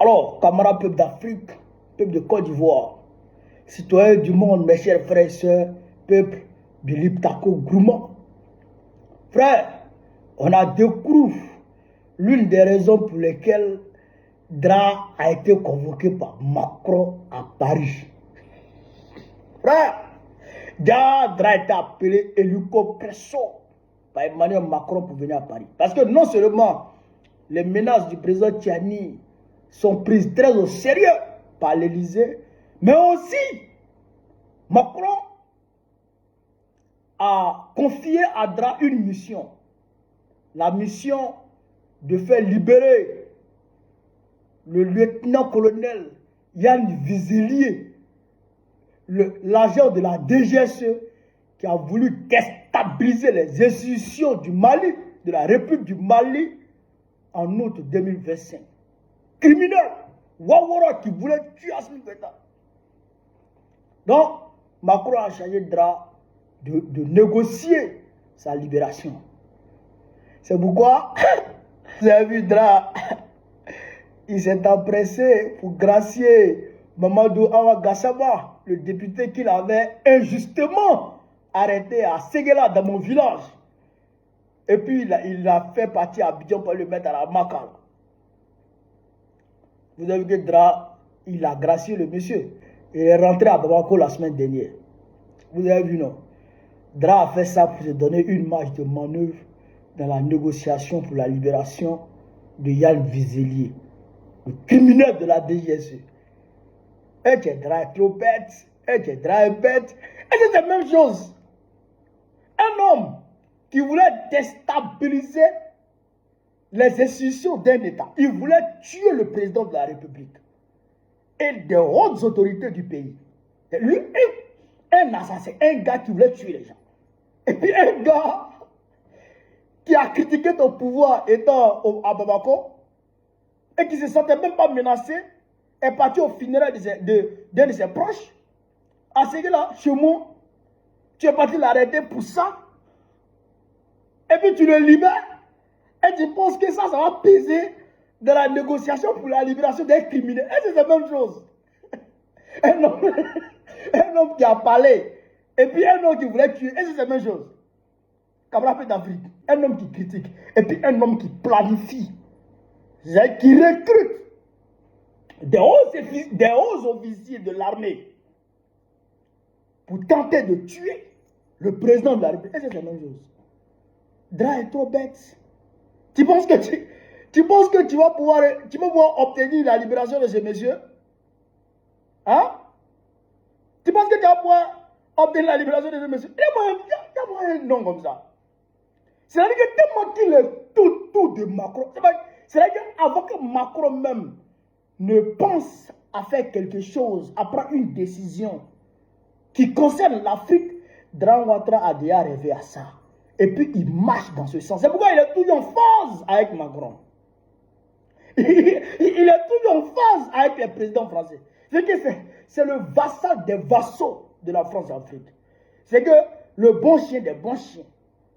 Alors, camarades peuple d'Afrique, peuple de Côte d'Ivoire, citoyens du monde, mes chers frères et sœurs, peuple de l'Iptako Grouma. Frère, on a découvert l'une des raisons pour lesquelles Dra a été convoqué par Macron à Paris. Frère, Dra a été appelé hélico-presso par Emmanuel Macron pour venir à Paris. Parce que non seulement les menaces du président Tiani sont prises très au sérieux par l'Élysée, mais aussi Macron a confié à Dra une mission. La mission de faire libérer le lieutenant-colonel Yann Vizelier, l'agent de la DGSE qui a voulu déstabiliser les institutions du Mali, de la République du Mali, en août 2025. Criminel, Wawara qui voulait tuer Assimi Goïta. Donc, Macron a chargé Dra de négocier sa libération. C'est pourquoi, vous avez vu Dra, il s'est empressé pour gracier Mamadou Awa Gassama, le député qu'il avait injustement arrêté à Séguéla, dans mon village. Et puis il l'a fait partir à Abidjan pour le mettre à la Makala. Vous avez vu que Dra, il a gracié le monsieur. Il est rentré à Bamako la semaine dernière. Vous avez vu, non? Dra a fait ça pour se donner une marge de manœuvre dans la négociation pour la libération de Yann Vizelier, le criminel de la DGSE. Et que Dra est trop bête, et que Dra est bête. Et c'est la même chose. Un homme qui voulait déstabiliser les institutions d'un État. Il voulait tuer le président de la République et des hautes autorités du pays. Et lui, un assassin, un gars qui voulait tuer les gens. Et puis un gars qui a critiqué ton pouvoir étant à Bamako et qui ne se sentait même pas menacé, est parti au funérailles d'un de ses proches. À ce là, chez moi, tu es parti l'arrêter pour ça. Et puis tu le libères. Et tu penses que ça va peser dans la négociation pour la libération des criminels. Et c'est la même chose. Un homme qui a parlé. Et puis un homme qui voulait tuer. Et c'est la même chose. Camarade d'Afrique. Un homme qui critique. Et puis un homme qui planifie. Qui recrute des hauts officiers de l'armée pour tenter de tuer le président de la République. Et c'est la même chose. Dra est trop bête. Tu penses que tu vas pouvoir obtenir la libération de ces messieurs? Hein? Tu penses que tu vas pouvoir obtenir la libération de ces messieurs? Il y a un nom comme ça. C'est-à-dire que tellement qu'il est tout de Macron. C'est-à-dire qu'avant que Macron même ne pense à faire quelque chose, à prendre une décision qui concerne l'Afrique, Dra Ouattara a déjà rêvé à ça. Et puis il marche dans ce sens. C'est pourquoi il est toujours en phase avec Macron. Il est toujours en phase avec les présidents français. C'est le vassal des vassaux de la France-Afrique. C'est que le bon chien des bons chiens,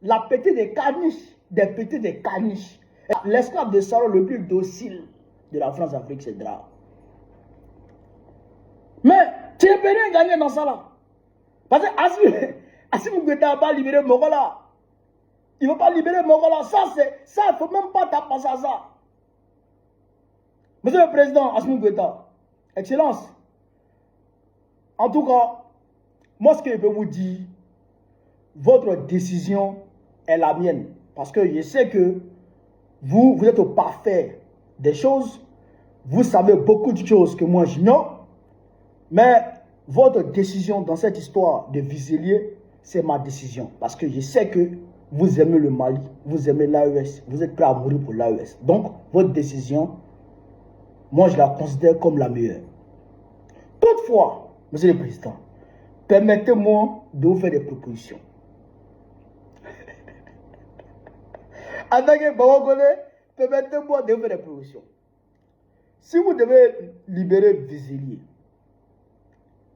la petite des caniches, des petites des caniches. L'esclave de salon le plus docile de la France-Afrique, c'est Dra. Mais tu ne peux rien gagner dans ça là. Parce que Assimi Goïta va libérer Mogola. Il ne va pas libérer Mogola. Ça, il ne faut même pas taper à ça. Monsieur le Président Assimi Goïta, Excellence, en tout cas, moi ce que je peux vous dire, votre décision est la mienne. Parce que je sais que vous êtes au parfait des choses. Vous savez beaucoup de choses que moi j'ignore. Mais votre décision dans cette histoire de Vizelier, c'est ma décision. Parce que je sais que vous aimez le Mali, vous aimez l'AES, vous êtes prêt à mourir pour l'AES. Donc, votre décision, moi je la considère comme la meilleure. Toutefois, Monsieur le Président, permettez-moi de vous faire des propositions. En tant que Bamako, permettez-moi de vous faire des propositions. Si vous devez libérer Vizelier,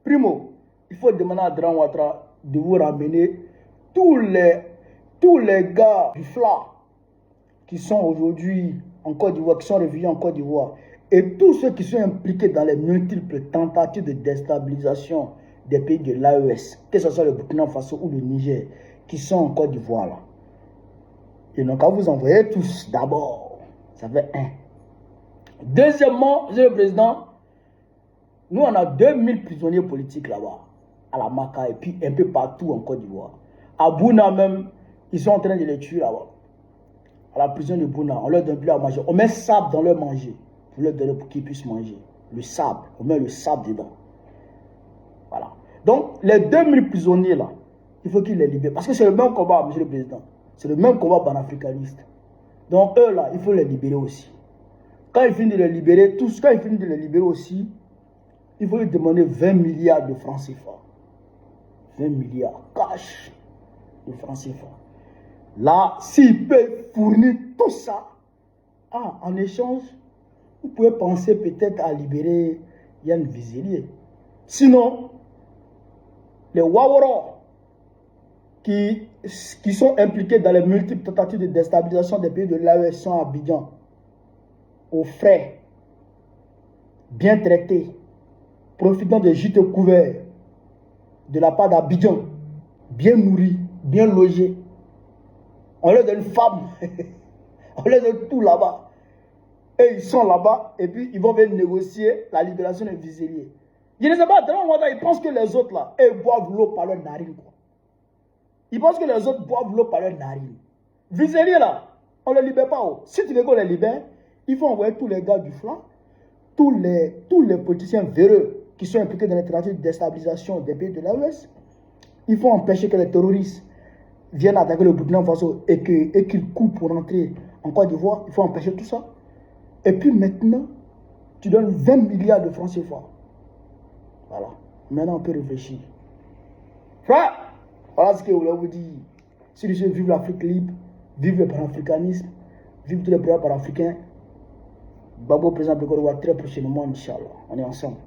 primo, il faut demander à Dra Ouattara de vous ramener tous les gars du FLA qui sont aujourd'hui en Côte d'Ivoire, qui sont réfugiés en Côte d'Ivoire, Et tous ceux qui sont impliqués dans les multiples tentatives de déstabilisation des pays de l'AES, que ce soit le Burkina Faso ou le Niger, qui sont en Côte d'Ivoire là. Et donc, à vous envoyer tous d'abord, ça fait un. Deuxièmement, Monsieur le Président, nous on a 2000 prisonniers politiques là-bas, à la Maka et puis un peu partout en Côte d'Ivoire. À Bouna même, ils sont en train de les tuer là-bas. À la prison de Bouna, on leur donne plus à manger. On met sable dans leur manger, pour leur donner pour qu'ils puissent manger. Le sable, on met le sable dedans. Voilà. Donc, les 2000 prisonniers là, il faut qu'ils les libèrent. Parce que c'est le même combat, Monsieur le Président. C'est le même combat panafricaniste. Donc, eux là, il faut les libérer aussi. Quand ils finissent de les libérer, quand ils finissent de les libérer aussi, il faut lui demander 20 milliards de francs CFA. 20 milliards cash de francs CFA. Là, s'il peut fournir tout ça, en échange, vous pouvez penser peut-être à libérer Yann Vizelier. Sinon, les Wawara qui sont impliqués dans les multiples tentatives de déstabilisation des pays de l'AES sont à Abidjan, aux frais, bien traités, profitant de gîtes couverts de la part d'Abidjan, bien nourris, bien logés. On leur donne femme, on leur donne tout là-bas. Et ils sont là-bas et puis ils vont venir négocier la libération des Vizelier. Je ne sais pas, dans le moment, ils pensent que les autres là, ils boivent l'eau par leur narine. Quoi. Ils pensent que les autres boivent l'eau par leur narine. Vizelier là, on ne les libère pas. Oh. Si tu veux qu'on les libère, il faut envoyer tous les gars du flanc, tous les politiciens véreux qui sont impliqués dans les tentatives de déstabilisation des pays de l'AES. Il faut empêcher que les terroristes viennent attaquer le Burkina Faso et qu'ils coupent pour entrer en Côte d'Ivoire. Il faut empêcher tout ça. Et puis maintenant, tu donnes 20 milliards de francs CFA. Voilà. Maintenant, on peut réfléchir. Frère, voilà ce que je voulais vous dire. Si je vive l'Afrique libre, vive le panafricanisme, vive tous les programmes panafricains. Babo, président de Côte d'Ivoire, très prochainement, Inch'Allah. On est ensemble.